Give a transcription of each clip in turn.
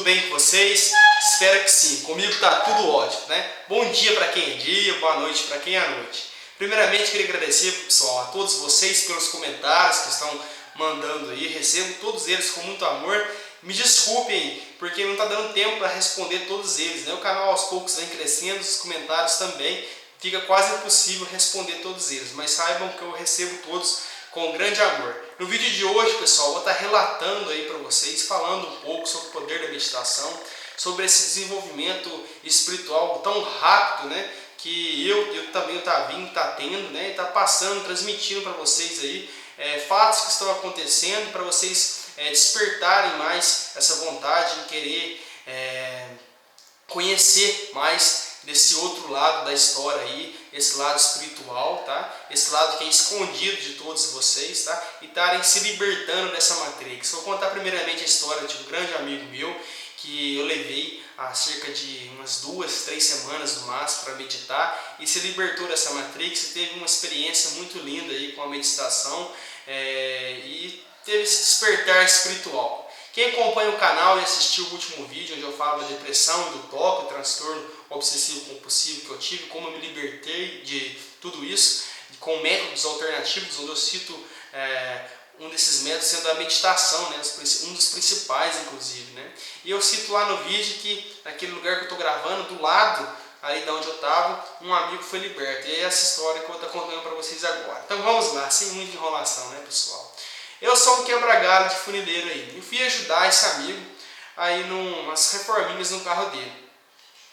bem com vocês? Espero que sim. Comigo tá tudo ótimo, né? Bom dia para quem é dia, boa noite para quem é noite. Primeiramente, queria agradecer, pessoal, a todos vocês pelos comentários que estão mandando aí. Recebo todos eles com muito amor. Me desculpem, porque não está dando tempo para responder todos eles, né? O canal aos poucos vem crescendo, os comentários também. Fica quase impossível responder todos eles, mas saibam que eu recebo todos com grande amor. No vídeo de hoje, pessoal, vou estar relatando aí para vocês, falando um pouco sobre o poder da meditação, sobre esse desenvolvimento espiritual tão rápido, né, que eu também está tendo, né, e está passando, transmitindo para vocês aí fatos que estão acontecendo, para vocês despertarem mais essa vontade em querer conhecer mais desse outro lado da história aí, esse lado espiritual, tá? Esse lado que é escondido de todos vocês, tá? E estarem se libertando dessa matrix. Vou contar primeiramente a história de um grande amigo meu que eu levei há cerca de umas 2, 3 semanas no máximo para meditar e se libertou dessa matrix e teve uma experiência muito linda aí com a meditação e teve esse despertar espiritual. Quem acompanha o canal e assistiu o último vídeo onde eu falo da depressão e do toque, o transtorno obsessivo compulsivo que eu tive, como eu me libertei de tudo isso, com métodos alternativos, onde eu cito um desses métodos sendo a meditação, né, um dos principais inclusive, né? E eu cito lá no vídeo que naquele lugar que eu estou gravando, do lado ali de onde eu estava, um amigo foi liberto. E é essa história que eu vou estar contando para vocês agora. Então vamos lá, sem muita enrolação, né, pessoal? Eu sou um quebra-galho de funileiro aí. Eu fui ajudar esse amigo aí umas reforminhas no carro dele.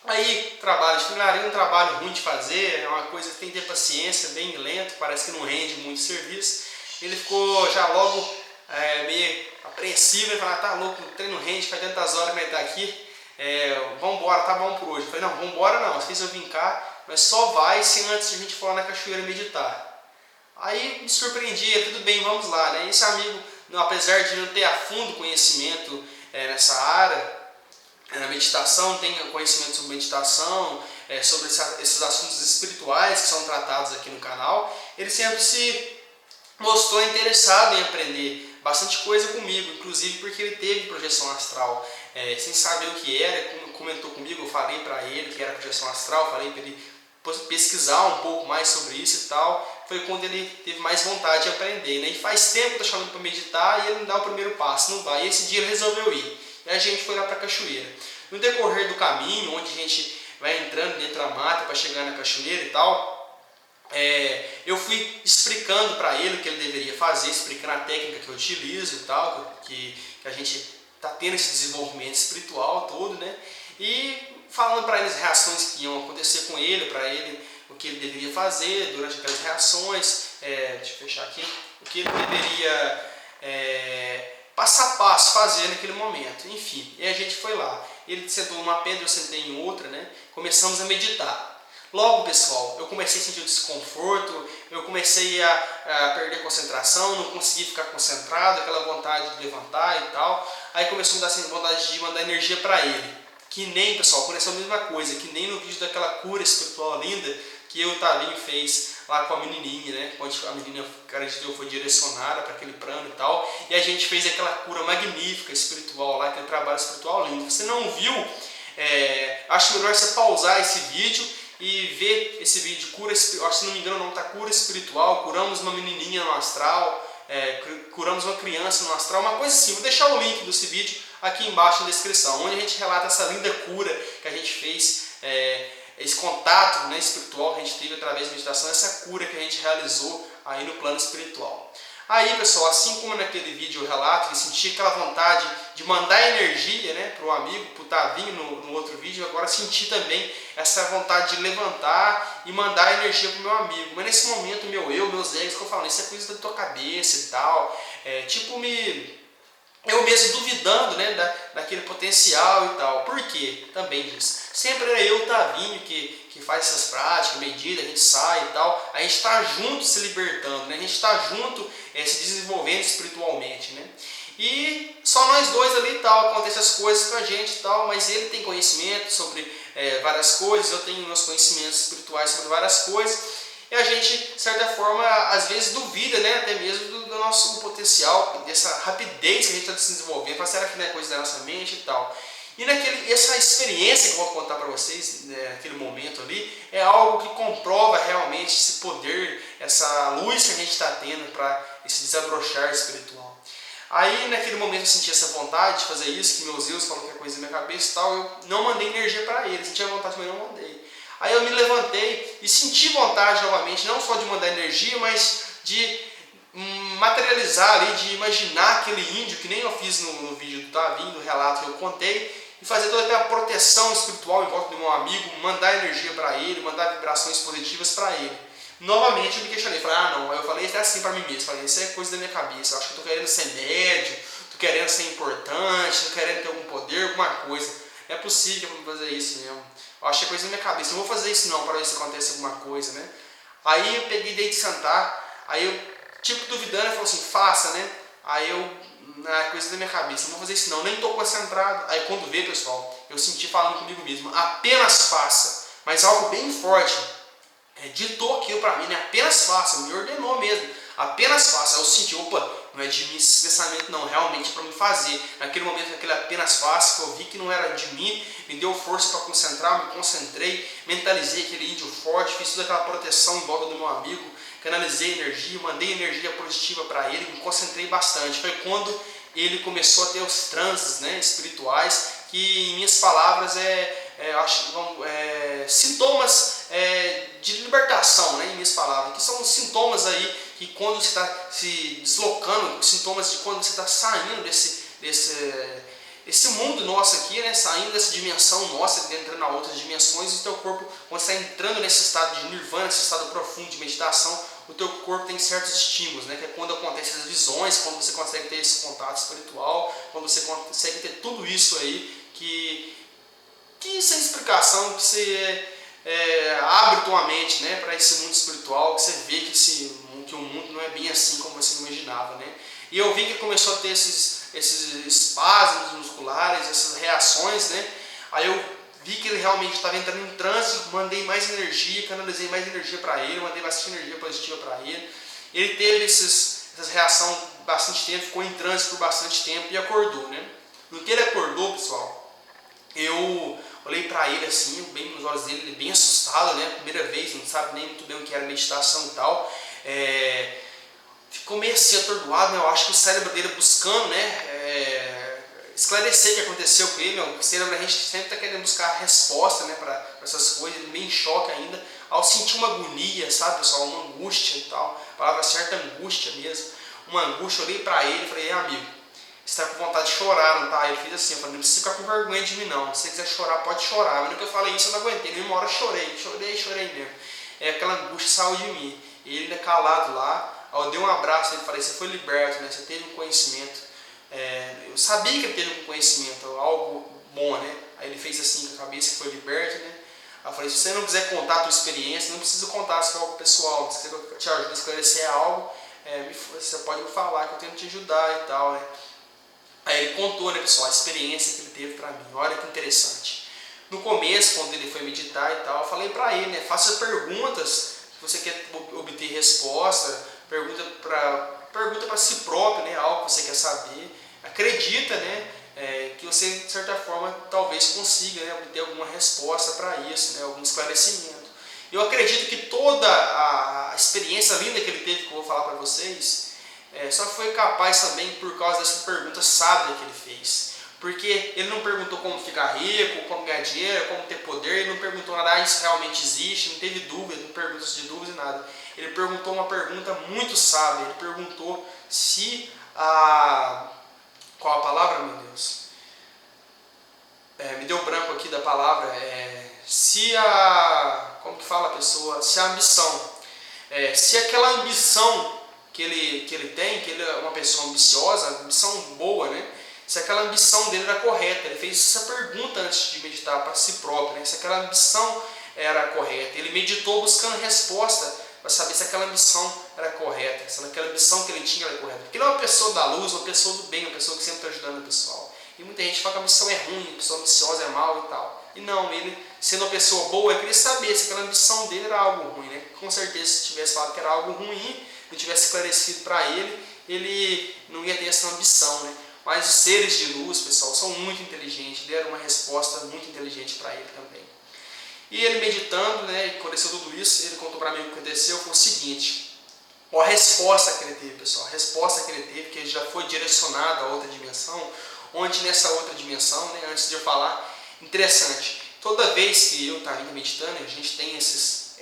Aí, trabalho de funilaria é um trabalho ruim de fazer, é uma coisa que tem que ter paciência, bem lento, parece que não rende muito serviço. Ele ficou já logo meio apreensivo, ele falou, tá louco, o trem não rende, faz tantas horas que ele está aqui, vambora, tá bom por hoje. Eu falei, não, vambora não, se eu vim cá, mas só vai se antes a gente for lá na cachoeira meditar. Aí me surpreendia, tudo bem, vamos lá, né? Esse amigo, apesar de não ter a fundo conhecimento nessa área, na meditação, tem conhecimento sobre meditação, sobre esses assuntos espirituais que são tratados aqui no canal, ele sempre se mostrou interessado em aprender bastante coisa comigo, inclusive porque ele teve projeção astral, sem saber o que era, como comentou comigo, eu falei para ele que era projeção astral, falei para ele pesquisar um pouco mais sobre isso e tal, foi quando ele teve mais vontade de aprender, né? E faz tempo que eu tô chamando para meditar e ele não dá o primeiro passo, não vai, e esse dia ele resolveu ir, e a gente foi lá para a cachoeira. No decorrer do caminho, onde a gente vai entrando dentro da mata para chegar na cachoeira e tal, eu fui explicando para ele o que ele deveria fazer, explicando a técnica que eu utilizo e tal, que a gente está tendo esse desenvolvimento espiritual todo, né? E falando para ele as reações que iam acontecer com ele, para ele o que ele deveria fazer durante aquelas reações, deixa eu fechar aqui, o que ele deveria passo a passo fazer naquele momento, enfim. E a gente foi lá, ele sentou numa pedra, eu sentei em outra, né? Começamos a meditar. Logo, pessoal, eu comecei a sentir um desconforto, eu comecei a perder concentração, não consegui ficar concentrado, aquela vontade de levantar e tal. Aí começou a me dar essa vontade de mandar energia para ele. Que nem, pessoal, aconteceu a mesma coisa, que nem no vídeo daquela cura espiritual linda que eu e o Tavinho fez lá com a menininha, né? Onde a menina, acredito eu, foi direcionada para aquele plano e tal. E a gente fez aquela cura magnífica espiritual lá, aquele trabalho espiritual lindo. Se você não viu, acho melhor você pausar esse vídeo e ver esse vídeo de cura espiritual. Se não me engano, não tá cura espiritual, curamos uma menininha no astral, curamos uma criança no astral, uma coisa assim. Vou deixar o link desse vídeo aqui embaixo na descrição, onde a gente relata essa linda cura que a gente fez, esse contato, né, espiritual que a gente teve através da meditação, essa cura que a gente realizou aí no plano espiritual. Aí, pessoal, assim como naquele vídeo eu relato que senti aquela vontade de mandar energia, né, para o amigo, para o Tavinho no outro vídeo, agora senti também essa vontade de levantar e mandar energia para o meu amigo. Mas nesse momento, meus egos ficam falando, isso é coisa da tua cabeça e tal, eu mesmo duvidando, né, daquele potencial e tal. Por quê? Também disso. Sempre era eu, o Tavinho, que faz essas práticas, medida, a gente sai e tal. A gente está junto se libertando, né? A gente está junto se desenvolvendo espiritualmente, né? E só nós dois ali e tal, acontecem as coisas com a gente e tal, mas ele tem conhecimento sobre várias coisas, eu tenho meus conhecimentos espirituais sobre várias coisas. E a gente, de certa forma, às vezes duvida, né, até mesmo do nosso potencial, dessa rapidez que a gente está se desenvolvendo. Fala, será que não é coisa da nossa mente e tal? E essa experiência que eu vou contar para vocês, né, naquele momento ali, é algo que comprova realmente esse poder, essa luz que a gente está tendo para esse desabrochar espiritual. Aí naquele momento eu senti essa vontade de fazer isso, que meus Deus falou que é coisa na minha cabeça e tal, eu não mandei energia para ele, senti a vontade, mas não mandei. Aí eu me levantei e senti vontade novamente, não só de mandar energia, mas de materializar ali, de imaginar aquele índio, que nem eu fiz no vídeo do Davi, no relato que eu contei, e fazer toda aquela proteção espiritual em volta do meu amigo, mandar energia para ele, mandar vibrações positivas para ele. Novamente eu me questionei, falei, não, eu falei até assim para mim mesmo, falei, isso é coisa da minha cabeça, eu acho que eu tô querendo ser médio, tô querendo ser importante, tô querendo ter algum poder, alguma coisa. Não é possível eu fazer isso mesmo. Eu acho que é coisa da minha cabeça, não vou fazer isso não, para ver se acontece alguma coisa, né? Aí eu peguei e dei de sentar, aí eu, tipo, duvidando, eu falei assim, faça, né? Aí eu, na coisa da minha cabeça, não vou fazer isso não, nem estou concentrado. Aí quando veio, pessoal, eu senti falando comigo mesmo, apenas faça, mas algo bem forte, ditou aquilo para mim, né? Apenas faça, me ordenou mesmo, apenas faça. Aí eu senti, opa, não é de mim esse pensamento não, realmente é para me fazer. Naquele momento, aquele apenas faça, que eu vi que não era de mim, me deu força para concentrar, me concentrei, mentalizei aquele índio forte, fiz toda aquela proteção em volta do meu amigo, canalizei energia, mandei energia positiva para ele, me concentrei bastante. Foi quando ele começou a ter os transes, né, espirituais, que em minhas palavras sintomas de libertação, né, em minhas palavras, que são sintomas aí que quando você está se deslocando, sintomas de quando você está saindo desse mundo nosso aqui, né, saindo dessa dimensão nossa, entrando em outras dimensões, e o teu corpo, quando você está entrando nesse estado de nirvana, nesse estado profundo de meditação, o teu corpo tem certos estímulos, né, que é quando acontecem as visões, quando você consegue ter esse contato espiritual, quando você consegue ter tudo isso aí, que sem explicação, que você abre tua mente, né, para esse mundo espiritual, que você vê que o mundo não é bem assim como você imaginava, né. E eu vi que começou a ter esses espasmos musculares, essas reações, né? Aí eu vi que ele realmente estava entrando em transe, mandei mais energia, canalizei mais energia para ele, mandei bastante energia positiva para ele. Ele teve essas reações bastante tempo, ficou em transe por bastante tempo e acordou, né? No que ele acordou, pessoal, eu olhei para ele assim, bem nos olhos dele, ele bem assustado, né? Primeira vez, não sabe nem muito bem o que era meditação e tal. Ficou meio assim atordoado, né? Eu acho que o cérebro dele buscando, né, esclarecer o que aconteceu com ele. O cérebro, a gente sempre está querendo buscar resposta, né, para essas coisas, ele meio em choque ainda, ao sentir uma agonia, sabe, pessoal, uma angústia e tal, a palavra certa, angústia mesmo, uma angústia. Eu olhei para ele e falei, amigo, você está com vontade de chorar, não tá? Ele fez assim, eu falei, não precisa ficar com vergonha de mim não, se você quiser chorar, pode chorar. Mas no que eu falei isso, eu não aguentei, numa hora eu chorei mesmo, aquela angústia saiu de mim, e ele ainda calado lá. Eu dei um abraço nele e falei, você foi liberto, né? Você teve um conhecimento. Eu sabia que ele teve um conhecimento, algo bom, né? Aí ele fez assim com a cabeça, que foi liberto, né? Aí eu falei, se você não quiser contar a tua experiência, não precisa contar, se for algo pessoal. Se você te ajuda a esclarecer algo, você pode me falar que eu tento te ajudar e tal, né? Aí ele contou, né, pessoal, a experiência que ele teve pra mim. Olha que interessante. No começo, quando ele foi meditar e tal, eu falei pra ele, né? Faça perguntas que você quer obter resposta. Pergunta para si próprio, né, algo que você quer saber, acredita, né, que você de certa forma talvez consiga, né, obter alguma resposta para isso, né, algum esclarecimento. Eu acredito que toda a experiência linda que ele teve, que eu vou falar para vocês, só foi capaz também por causa dessa pergunta sábia que ele fez. Porque ele não perguntou como ficar rico, como ganhar dinheiro, como ter poder, ele não perguntou nada, isso realmente existe, não teve dúvida, não perguntas de dúvidas e nada. Ele perguntou uma pergunta muito sábia, ele perguntou se qual a palavra, meu Deus? Me deu branco aqui da palavra, como que fala a pessoa? Se a ambição, se aquela ambição que ele tem, que ele é uma pessoa ambiciosa, ambição boa, né? Se aquela ambição dele era correta. Ele fez essa pergunta antes de meditar para si próprio, né? Se aquela ambição era correta. Ele meditou buscando resposta para saber se aquela ambição era correta, se aquela ambição que ele tinha era correta. Porque ele é uma pessoa da luz, uma pessoa do bem, uma pessoa que sempre está ajudando o pessoal. E muita gente fala que a ambição é ruim, a pessoa ambiciosa é mal e tal. E não, ele, sendo uma pessoa boa, ele queria saber se aquela ambição dele era algo ruim, né? Com certeza, se tivesse falado que era algo ruim, não tivesse esclarecido para ele, ele não ia ter essa ambição, né? Mas os seres de luz, pessoal, são muito inteligentes, deram uma resposta muito inteligente para ele também. E ele meditando, né, aconteceu tudo isso, ele contou para mim o que aconteceu, foi o seguinte, a resposta que ele teve, pessoal, a resposta que ele teve, que ele já foi direcionado a outra dimensão, onde nessa outra dimensão, né, antes de eu falar, interessante, toda vez que eu estava meditando, a gente tem essas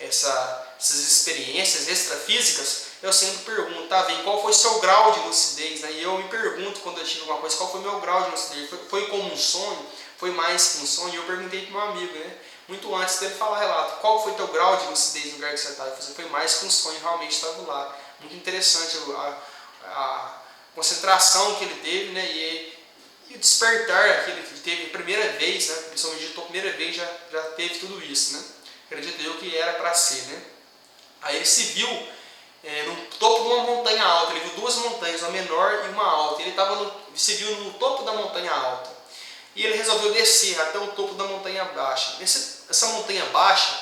experiências extrafísicas, eu sempre pergunto, tá vendo, qual foi o seu grau de lucidez? Né? E eu me pergunto quando eu tive alguma coisa, qual foi o meu grau de lucidez? Foi como um sonho? Foi mais que um sonho? E eu perguntei para o meu amigo, né? Muito antes dele falar, Relato, qual foi o teu grau de lucidez no lugar que você estava? Ele falou, foi mais que um sonho, realmente estava lá. Muito interessante a concentração que ele teve, né? E o despertar que ele teve a primeira vez, né? Pessoal meditou a primeira vez, já teve tudo isso, né? Acredito eu que era para ser, né? Aí ele se viu no topo de uma montanha alta, ele viu duas montanhas, uma menor e uma alta. Ele se viu no topo da montanha alta. E ele resolveu descer até o topo da montanha baixa. Essa montanha baixa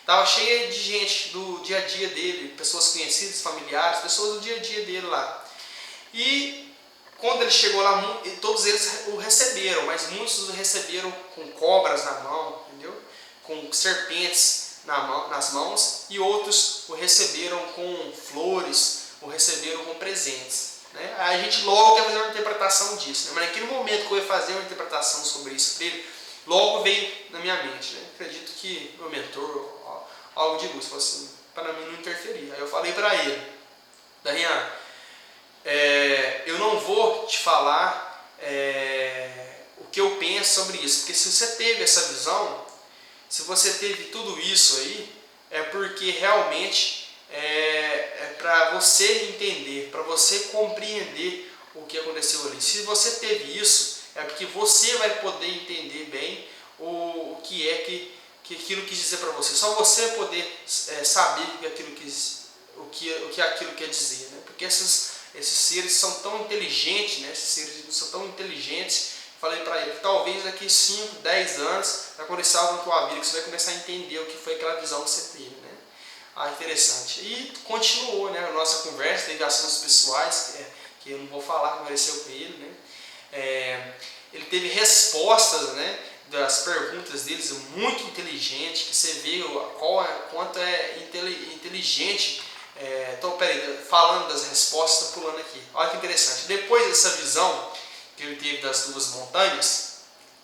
estava cheia de gente do dia a dia dele, pessoas conhecidas, familiares, pessoas do dia a dia dele lá. E quando ele chegou lá, todos eles o receberam, mas muitos o receberam com cobras na mão, entendeu? Com serpentes nas mãos, e outros o receberam com flores, o receberam com presentes. Né? Aí a gente logo quer fazer uma interpretação disso, né? Mas naquele momento que eu ia fazer uma interpretação sobre isso para ele, logo veio na minha mente. Né? Acredito que meu mentor, algo de luz, falou assim, para mim não interferir. Aí eu falei para ele, Darian, eu não vou te falar o que eu penso sobre isso, porque se você teve essa visão, se você teve tudo isso aí, é porque realmente é para você entender, para você compreender o que aconteceu ali. Se você teve isso, é porque você vai poder entender bem o que é que aquilo quis dizer para você. Só você poder saber o que aquilo quer dizer, né? Porque esses seres são tão inteligentes, né? Esses seres são tão inteligentes. Falei para ele que talvez daqui 5, 10 anos vai acontecer algo na tua vida, que você vai começar a entender o que foi aquela visão que você teve, né? Ah, interessante. E continuou, né, a nossa conversa, teve assuntos pessoais, que eu não vou falar, que aconteceu com ele, né? Ele teve respostas, né, das perguntas deles muito inteligente, que você vê quanto é inteligente. Então, peraí, falando das respostas, pulando aqui. Olha que interessante. Depois dessa visão que ele teve das duas montanhas,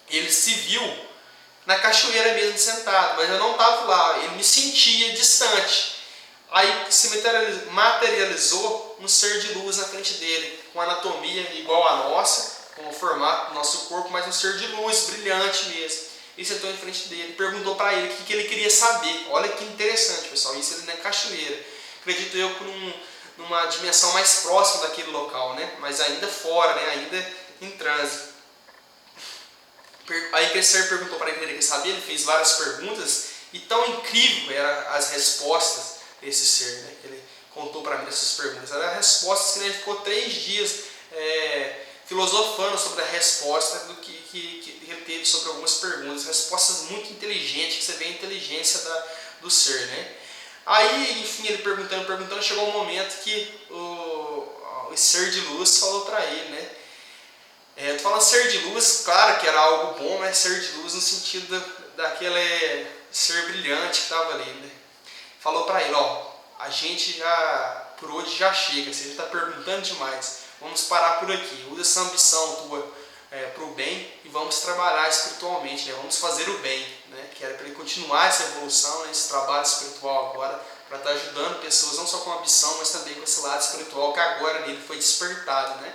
ele se viu na cachoeira mesmo sentado, mas eu não estava lá, ele me sentia distante. Aí se materializou um ser de luz na frente dele, com anatomia igual à nossa, com o formato do nosso corpo, mas um ser de luz, brilhante mesmo. E sentou em frente dele, perguntou para ele o que ele queria saber. Olha que interessante, pessoal, isso ele na cachoeira. Acredito eu que numa dimensão mais próxima daquele local, né? Mas ainda fora, né? Ainda em trânsito. Aí aquele ser perguntou para ele o que ele queria saber, ele fez várias perguntas, e tão incrível eram as respostas desse ser, né? Ele contou para mim essas perguntas. Eram respostas que ele ficou 3 dias filosofando sobre a resposta do que ele teve sobre algumas perguntas. Respostas muito inteligentes, que você vê a inteligência do ser, né? Aí, enfim, ele perguntando, chegou um momento que o ser de luz falou para ele, né? Tô falando ser de luz, claro que era algo bom, mas ser de luz no sentido daquele ser brilhante que estava ali, né? Falou para ele, a gente por hoje já chega, você já está perguntando demais, vamos parar por aqui, usa essa ambição tua para o bem e vamos trabalhar espiritualmente, né? Vamos fazer o bem, né? Que era para ele continuar essa evolução, né? Esse trabalho espiritual agora, para estar ajudando pessoas não só com ambição, mas também com esse lado espiritual que agora nele foi despertado, né?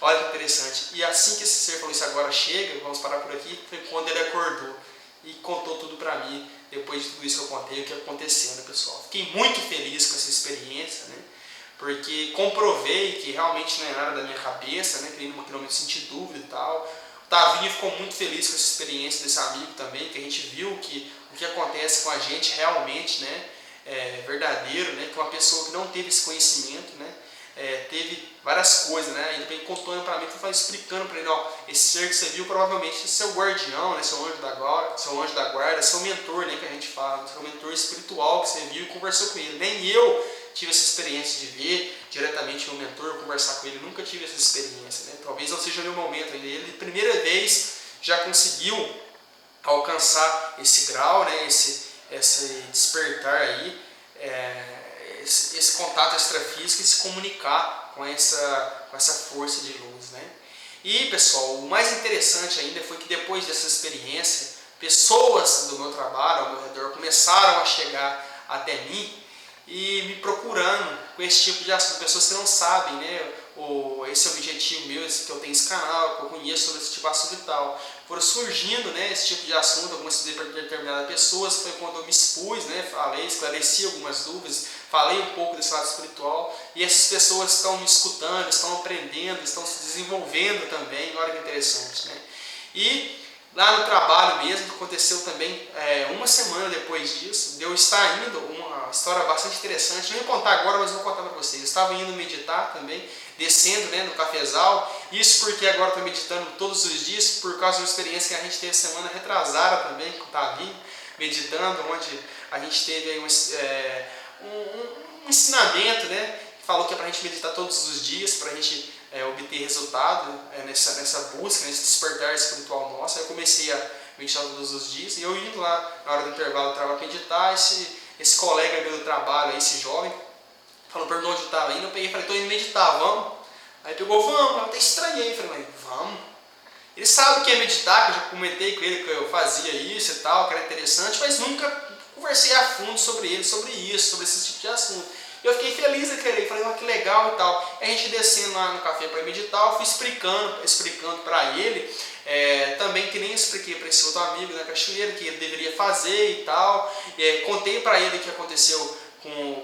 Olha que interessante. E assim que esse ser falou isso, agora chega, vamos parar por aqui, foi quando ele acordou e contou tudo para mim, depois de tudo isso que eu contei, o que aconteceu, né, pessoal? Fiquei muito feliz com essa experiência, né? Porque comprovei que realmente não é nada da minha cabeça, né? Que não me senti dúvida e tal. O Tavinho ficou muito feliz com essa experiência desse amigo também, que a gente viu que o que acontece com a gente realmente, né, é verdadeiro, né? Que uma pessoa que não teve esse conhecimento, né, teve várias coisas, né? Ele vem contando para mim, que eu explicando para ele, esse ser que você viu provavelmente é seu guardião, né? Seu anjo da guarda, seu mentor, né? Que a gente fala, seu mentor espiritual que você viu e conversou com ele. Nem eu tive essa experiência de ver diretamente meu mentor, conversar com ele, nunca tive essa experiência, né? Talvez não seja o meu momento ainda. Ele, primeira vez, já conseguiu alcançar esse grau, né? Esse despertar aí, esse contato extrafísico e se comunicar com essa força de luz, né? E, pessoal, o mais interessante ainda foi que depois dessa experiência, pessoas do meu trabalho, ao meu redor, começaram a chegar até mim e me procurando com esse tipo de assunto. Pessoas que não sabem, né, esse objetivo meu, esse que eu tenho esse canal, que eu conheço sobre esse tipo de assunto e tal. Foram surgindo, né, esse tipo de assunto, algumas para determinadas pessoas. Foi quando eu me expus, né, falei, esclareci algumas dúvidas, falei um pouco desse lado espiritual. E essas pessoas estão me escutando, estão aprendendo, estão se desenvolvendo também. Olha que interessante, né? E lá no trabalho mesmo, aconteceu também uma semana depois disso, de eu estar indo, uma história bastante interessante, não vou contar agora, mas vou contar para vocês. Eu estava indo meditar também, descendo, né, no cafezal, isso porque agora estou meditando todos os dias, por causa de uma experiência que a gente teve semana retrasada também, com o Tavinho, meditando, onde a gente teve aí um ensinamento, né, que falou que é para a gente meditar todos os dias, para a gente obter resultado nessa busca, nesse despertar espiritual nosso. Aí eu comecei a meditar todos os dias, e eu indo lá na hora do intervalo do trabalho para meditar, esse colega meu do trabalho, esse jovem, perguntou onde eu estava indo. Eu peguei e falei, estou indo meditar, vamos? Aí pegou, vamos. Eu até estranhei, falei, mas vamos. Ele sabe o que é meditar, que eu já comentei com ele que eu fazia isso e tal, que era interessante, mas nunca conversei a fundo sobre ele, sobre isso, sobre esse tipo de assunto. Eu fiquei feliz de querer, falei, que legal e tal. E a gente descendo lá no café para meditar, eu fui explicando para ele, também que nem eu expliquei para esse outro amigo na cachoeira, que ele deveria fazer e tal. Contei para ele o que aconteceu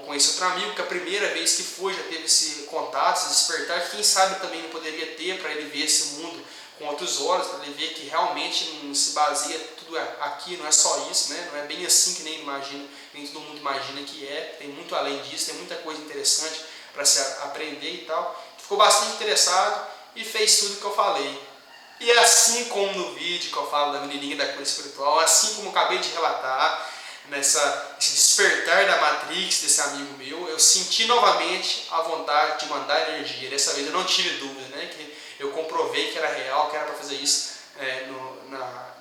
com esse outro amigo, que a primeira vez que foi já teve esse contato, esse despertar, que quem sabe também não poderia ter, para ele ver esse mundo com outros olhos, para ele ver que realmente não se baseia tudo aqui, não é só isso, né? Não é bem assim que nem todo mundo imagina que tem muito além disso, tem muita coisa interessante para se aprender e tal. Ficou bastante interessado e fez tudo que eu falei. E assim como no vídeo que eu falo da menininha da cura espiritual, assim como eu acabei de relatar, esse despertar da Matrix desse amigo meu, eu senti novamente a vontade de mandar energia. Dessa vez eu não tive dúvida, né? Que eu comprovei que era real, que era para fazer isso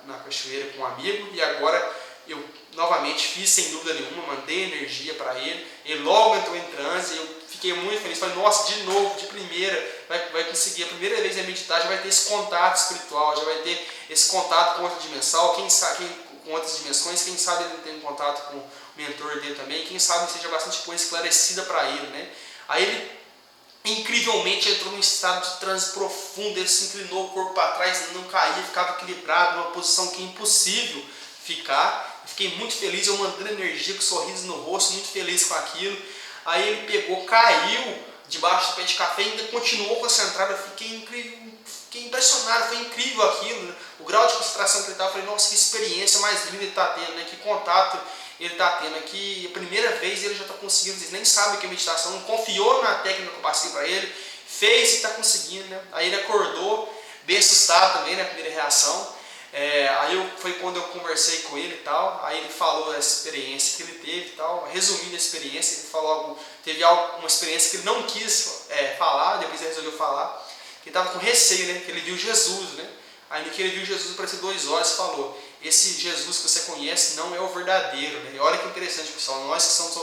na cachoeira com um amigo, e agora eu novamente fiz sem dúvida nenhuma, mandei energia para ele, ele logo entrou em transe, eu fiquei muito feliz, falei, nossa, de novo, de primeira, vai conseguir, a primeira vez a meditar, já vai ter esse contato espiritual, já vai ter esse contato com outra dimensão, com outras dimensões, quem sabe ele não tem um contato com o mentor dele também, quem sabe seja bastante coisa esclarecida para ele, né? Aí ele incrivelmente entrou num estado de transe profundo, ele se inclinou o corpo para trás, não caía, ficava equilibrado, numa posição que é impossível ficar. Fiquei muito feliz, eu mandando energia com um sorriso no rosto, muito feliz com aquilo. Aí ele pegou, caiu debaixo do pé de café e ainda continuou concentrado. Eu fiquei impressionado, foi incrível aquilo, né? O grau de concentração que ele estava. Eu falei, nossa, que experiência mais linda ele está tendo, né? Que contato ele está tendo aqui. A primeira vez ele já está conseguindo, ele nem sabe o que é meditação, não confiou na técnica que eu passei para ele, fez e está conseguindo, né? Aí ele acordou, bem assustado também, né? A primeira reação. Foi quando eu conversei com ele e tal, aí ele falou a experiência que ele teve e tal, resumindo a experiência, ele falou uma experiência que ele não quis falar, depois ele resolveu falar, que ele estava com receio, né, que ele viu Jesus, né, aí no que ele viu Jesus apareceu 2 olhos e falou, esse Jesus que você conhece não é o verdadeiro, né? E olha que interessante, pessoal, nós que somos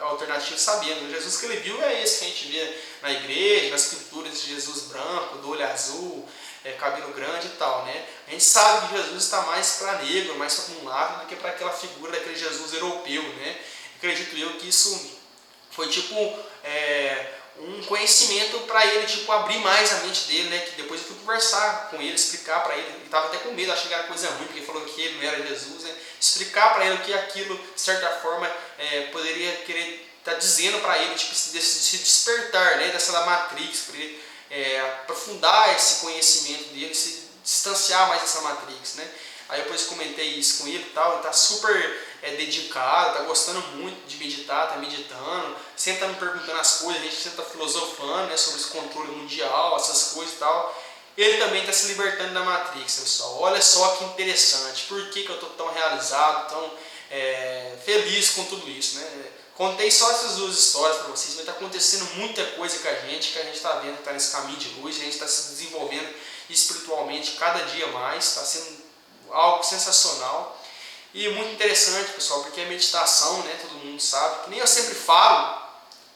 alternativos sabemos, o Jesus que ele viu é esse que a gente vê na igreja, nas pinturas de Jesus branco, do olho azul, cabelo grande e tal, né? A gente sabe que Jesus está mais para negro, mais para um lado do que para aquela figura daquele Jesus europeu, né? Acredito eu que isso foi tipo um conhecimento para ele, tipo, abrir mais a mente dele, né? Que depois eu fui conversar com ele, explicar para ele, ele estava até com medo, achei que era coisa ruim, porque ele falou que ele não era Jesus, né? Explicar para ele que aquilo, de certa forma, poderia querer estar dizendo para ele, tipo, se despertar, né? Dessa da Matrix, para ele aprofundar esse conhecimento dele, se distanciar mais dessa Matrix, né? Aí depois comentei isso com ele e tal, ele está super dedicado, está gostando muito de meditar, está meditando, sempre está me perguntando as coisas, a gente sempre está filosofando, né, sobre esse controle mundial, essas coisas e tal. Ele também está se libertando da Matrix, pessoal. Olha só que interessante, por que eu estou tão realizado, tão feliz com tudo isso, né? Contei só essas duas histórias para vocês, mas está acontecendo muita coisa com a gente, que a gente está vendo que está nesse caminho de luz, a gente está se desenvolvendo espiritualmente cada dia mais, está sendo algo sensacional e muito interessante, pessoal, porque a meditação, né, todo mundo sabe, que nem eu sempre falo,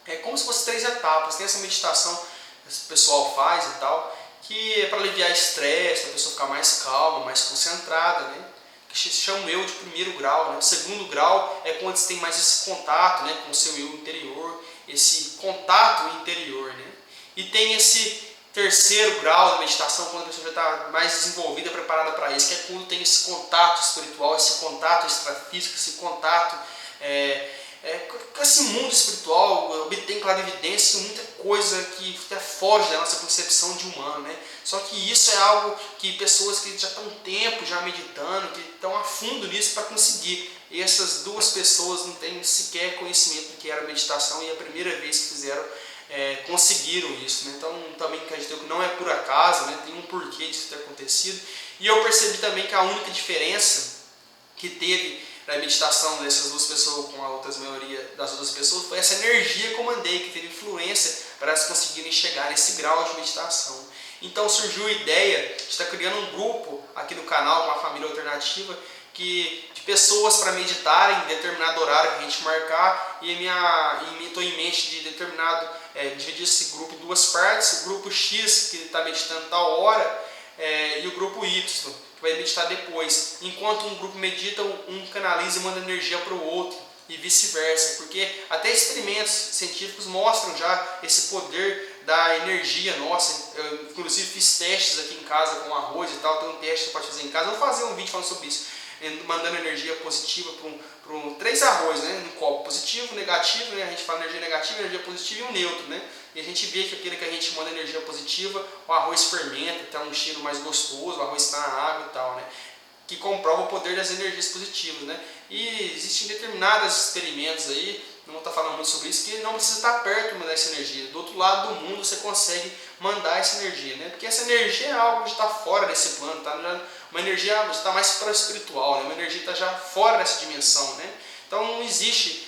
é como se fosse 3 etapas. Tem essa meditação que o pessoal faz e tal, que é para aliviar estresse, para a pessoa ficar mais calma, mais concentrada, né? Que chamo eu de primeiro grau, né? O segundo grau é quando você tem mais esse contato, né, com o seu eu interior, esse contato interior, né? E tem esse terceiro grau da meditação, quando a pessoa já está mais desenvolvida, preparada para isso, que é quando tem esse contato espiritual, esse contato extrafísico, esse contato com esse mundo espiritual, obtém clarividência, muita coisa que até foge da nossa concepção de humano, né? Só que isso é algo que pessoas que já estão um tempo já meditando, que estão a fundo nisso para conseguir. E essas duas pessoas não têm sequer conhecimento do que era meditação e é a primeira vez que fizeram, conseguiram isso, né? Então também acredito que não é por acaso, né? Tem um porquê disso ter acontecido. E eu percebi também que a única diferença que teve na meditação dessas duas pessoas com a outra maioria das outras pessoas foi essa energia que eu mandei, que teve influência para elas conseguirem chegar nesse grau de meditação. Então surgiu a ideia de estar criando um grupo aqui no canal, uma família alternativa, de pessoas para meditarem em determinado horário que a gente marcar, e estou em mente de dividir esse grupo em 2 partes, o grupo X que está meditando tal hora, e o grupo Y, que vai meditar depois. Enquanto um grupo medita, um canaliza e manda energia para o outro, e vice-versa, porque até experimentos científicos mostram já esse poder da energia nossa. Eu inclusive fiz testes aqui em casa com arroz e tal, tem um teste que você pode fazer em casa, eu vou fazer um vídeo falando sobre isso, mandando energia positiva para 3 arroz, né? Um copo positivo, negativo, né? A gente fala energia negativa, energia positiva e um neutro, né? E a gente vê que aquele que a gente manda energia positiva, o arroz fermenta, tem um cheiro mais gostoso, o arroz está na água e tal, né? Que comprova o poder das energias positivas, né? E existem determinados experimentos aí, não vou estar falando muito sobre isso, que não precisa estar perto de mandar essa energia. Do outro lado do mundo você consegue mandar essa energia, né? Porque essa energia é algo que está fora desse plano, tá? Uma energia está mais para o espiritual, né? Uma energia está já fora dessa dimensão, né? Então não existe,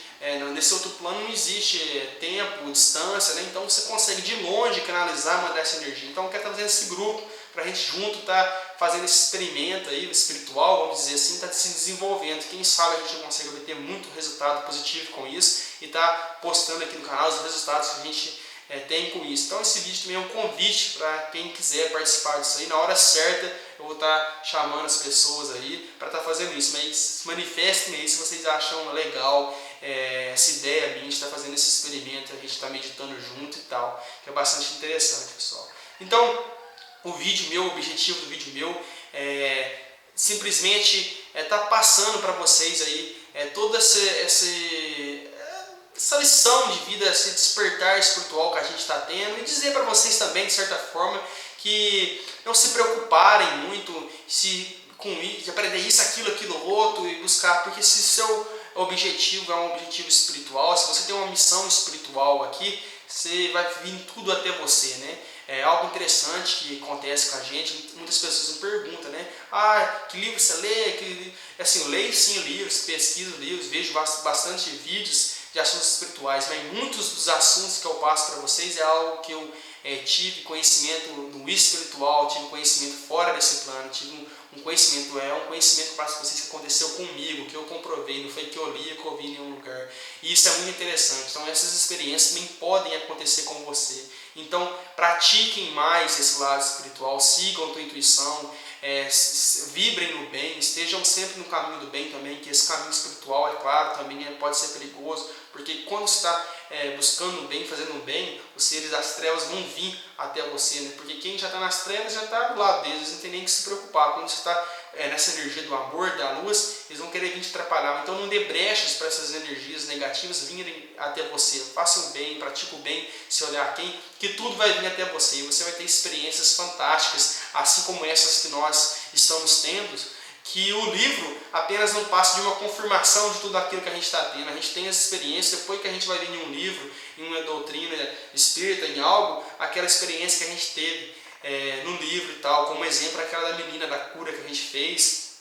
nesse outro plano não existe tempo, distância, né? Então você consegue de longe canalizar, mandar essa energia. Então eu quero estar fazendo esse grupo para a gente junto estar fazendo esse experimento aí, espiritual, vamos dizer assim, está se desenvolvendo. Quem sabe a gente consegue obter muito resultado positivo com isso e está postando aqui no canal os resultados que a gente tem com isso. Então esse vídeo também é um convite para quem quiser participar disso aí. Na hora certa eu vou estar chamando as pessoas aí para estar fazendo isso. Mas manifestem aí se vocês acham legal essa ideia minha de estar fazendo esse experimento, a gente está meditando junto e tal, que é bastante interessante, pessoal. Então o objetivo do vídeo meu é simplesmente estar passando para vocês aí toda essa lição de vida, esse despertar espiritual que a gente está tendo, e dizer para vocês também, de certa forma, que não se preocuparem muito com isso, de aprender isso, aquilo, outro, e buscar, porque se seu objetivo é um objetivo espiritual, se você tem uma missão espiritual aqui, você vai vir tudo até você, né? É algo interessante que acontece com a gente. Muitas pessoas me perguntam, né? Que livro você lê? Assim, eu leio sim livros, pesquiso livros, vejo bastante vídeos de assuntos espirituais, mas muitos dos assuntos que eu passo para vocês é algo que eu tive conhecimento no espiritual, tive conhecimento fora desse plano, tive um conhecimento que para vocês que aconteceu comigo, que eu comprovei, não foi que eu li, que eu vi em nenhum lugar. E isso é muito interessante. Então essas experiências também podem acontecer com você. Então pratiquem mais esse lado espiritual, sigam a tua intuição, vibrem no bem, estejam sempre no caminho do bem também, que esse caminho espiritual, é claro, também pode ser perigoso, porque quando você está buscando o bem, fazendo o bem, os seres das trevas vão vir até você, né? Porque quem já está nas trevas já está do lado deles, não tem nem que se preocupar. Quando você está nessa energia do amor, da luz, eles vão querer vir te atrapalhar. Então não dê brechas para essas energias negativas virem até você. Faça o bem, pratique o bem, se olhar quem, que tudo vai vir até você. E você vai ter experiências fantásticas, assim como essas que nós estamos tendo, que o livro apenas não passa de uma confirmação de tudo aquilo que a gente está tendo. A gente tem essa experiência, depois que a gente vai ver em um livro, em uma doutrina espírita, em algo, aquela experiência que a gente teve no livro e tal, como exemplo aquela da menina da cura que a gente fez,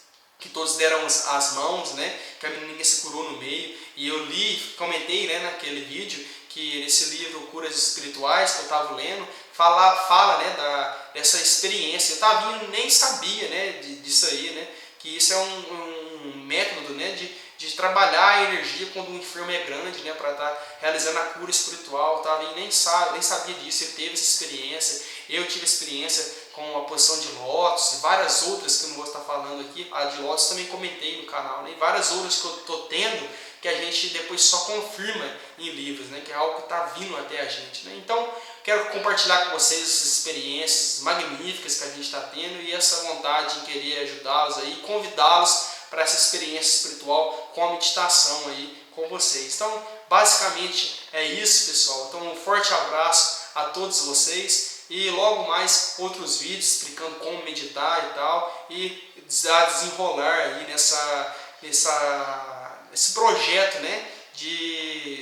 que todos deram as mãos, né? Que a menininha se curou no meio. E eu li, comentei, né, naquele vídeo, que nesse livro Curas Espirituais que eu estava lendo, fala né, dessa experiência. Eu estava vindo, nem sabia, né, disso aí, né? Que isso é um método, né, de trabalhar a energia quando o enfermo é grande, né, para estar realizando a cura espiritual. Tá? E nem sabia disso. Ele teve essa experiência. Eu tive experiência com a posição de lótus e várias outras que eu não vou estar falando aqui. A de lótus também comentei no canal, né? E várias outras que eu estou tendo que a gente depois só confirma em livros, né? Que é algo que está vindo até a gente, né? Então, quero compartilhar com vocês essas experiências magníficas que a gente está tendo e essa vontade em querer ajudá-los aí, convidá-los para essa experiência espiritual com a meditação aí com vocês. Então, basicamente é isso, pessoal. Então, um forte abraço a todos vocês e logo mais outros vídeos explicando como meditar e tal e desenrolar aí esse projeto, né,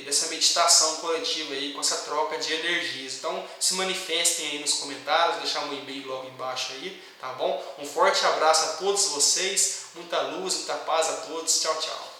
dessa meditação coletiva aí, com essa troca de energias. Então se manifestem aí nos comentários, deixar um e-mail logo embaixo aí, tá bom? Um forte abraço a todos vocês, muita luz, muita paz a todos, tchau, tchau.